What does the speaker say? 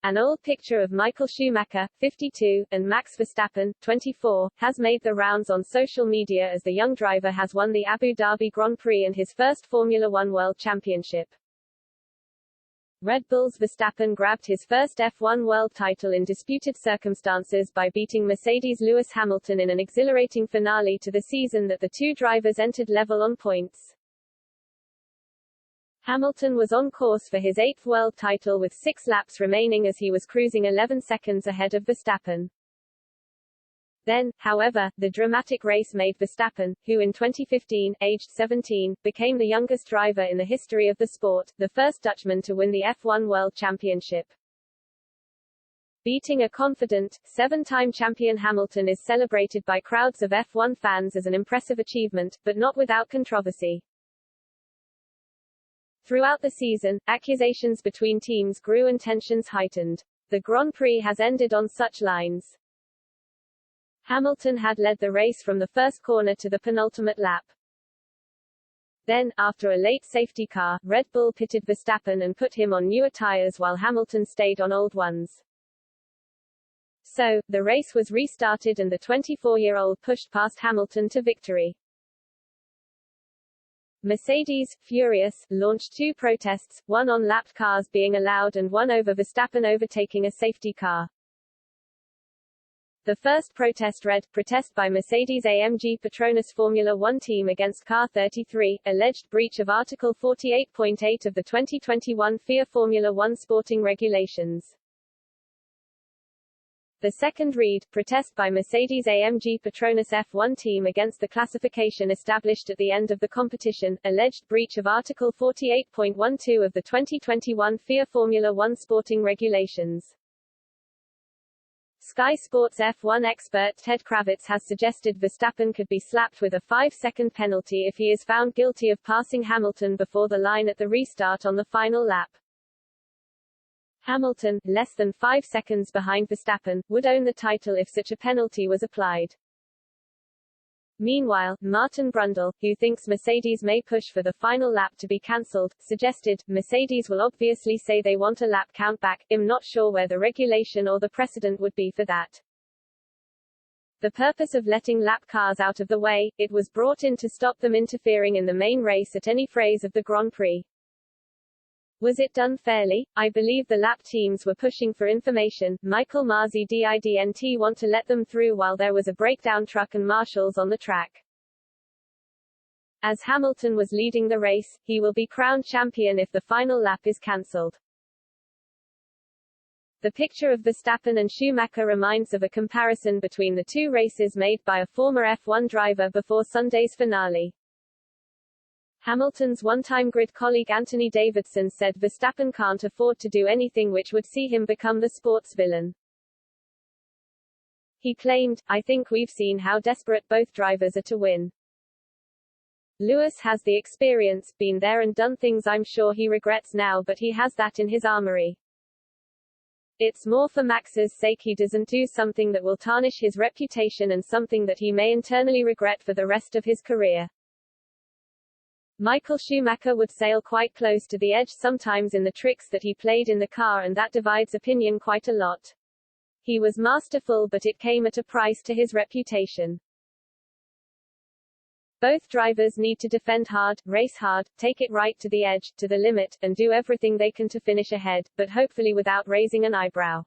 An old picture of Michael Schumacher, 52, and Max Verstappen, 24, has made the rounds on social media as the young driver has won the Abu Dhabi Grand Prix and his first Formula One World Championship. Red Bull's Verstappen grabbed his first F1 world title in disputed circumstances by beating Mercedes' Lewis Hamilton in an exhilarating finale to the season that the two drivers entered level on points. Hamilton was on course for his 8th world title with 6 laps remaining as he was cruising 11 seconds ahead of Verstappen. Then, however, the dramatic race made Verstappen, who in 2015, aged 17, became the youngest driver in the history of the sport, the first Dutchman to win the F1 World Championship. Beating a confident, 7-time champion Hamilton is celebrated by crowds of F1 fans as an impressive achievement, but not without controversy. Throughout the season, accusations between teams grew and tensions heightened. The Grand Prix has ended on such lines. Hamilton had led the race from the first corner to the penultimate lap. Then, after a late safety car, Red Bull pitted Verstappen and put him on newer tires while Hamilton stayed on old ones. So, the race was restarted and the 24-year-old pushed past Hamilton to victory. Mercedes, furious, launched 2 protests, one on lapped cars being allowed and one over Verstappen overtaking a safety car. The first protest read, "Protest by Mercedes-AMG Petronas Formula One team against Car 33, alleged breach of Article 48.8 of the 2021 FIA Formula One sporting regulations." The second read, "Protest by Mercedes-AMG Petronas F1 team against the classification established at the end of the competition, alleged breach of Article 48.12 of the 2021 FIA Formula One sporting regulations." Sky Sports F1 expert Ted Kravitz has suggested Verstappen could be slapped with a 5-second penalty if he is found guilty of passing Hamilton before the line at the restart on the final lap. Hamilton, less than 5 seconds behind Verstappen, would own the title if such a penalty was applied. Meanwhile, Martin Brundle, who thinks Mercedes may push for the final lap to be cancelled, suggested, "Mercedes will obviously say they want a lap count back. I'm not sure where the regulation or the precedent would be for that. The purpose of letting lap cars out of the way, it was brought in to stop them interfering in the main race at any phase of the Grand Prix. Was it done fairly? I believe the lap teams were pushing for information. Michael Masi didn't want to let them through while there was a breakdown truck and marshals on the track. As Hamilton was leading the race, he will be crowned champion if the final lap is cancelled." The picture of Verstappen and Schumacher reminds of a comparison between the two races made by a former F1 driver before Sunday's finale. Hamilton's one-time grid colleague Anthony Davidson said Verstappen can't afford to do anything which would see him become the sports villain. He claimed, "I think we've seen how desperate both drivers are to win. Lewis has the experience, been there and done things I'm sure he regrets now, but he has that in his armory. It's more for Max's sake he doesn't do something that will tarnish his reputation and something that he may internally regret for the rest of his career." Michael Schumacher would sail quite close to the edge sometimes in the tricks that he played in the car, and that divides opinion quite a lot. He was masterful, but it came at a price to his reputation. Both drivers need to defend hard, race hard, take it right to the edge, to the limit, and do everything they can to finish ahead, but hopefully without raising an eyebrow.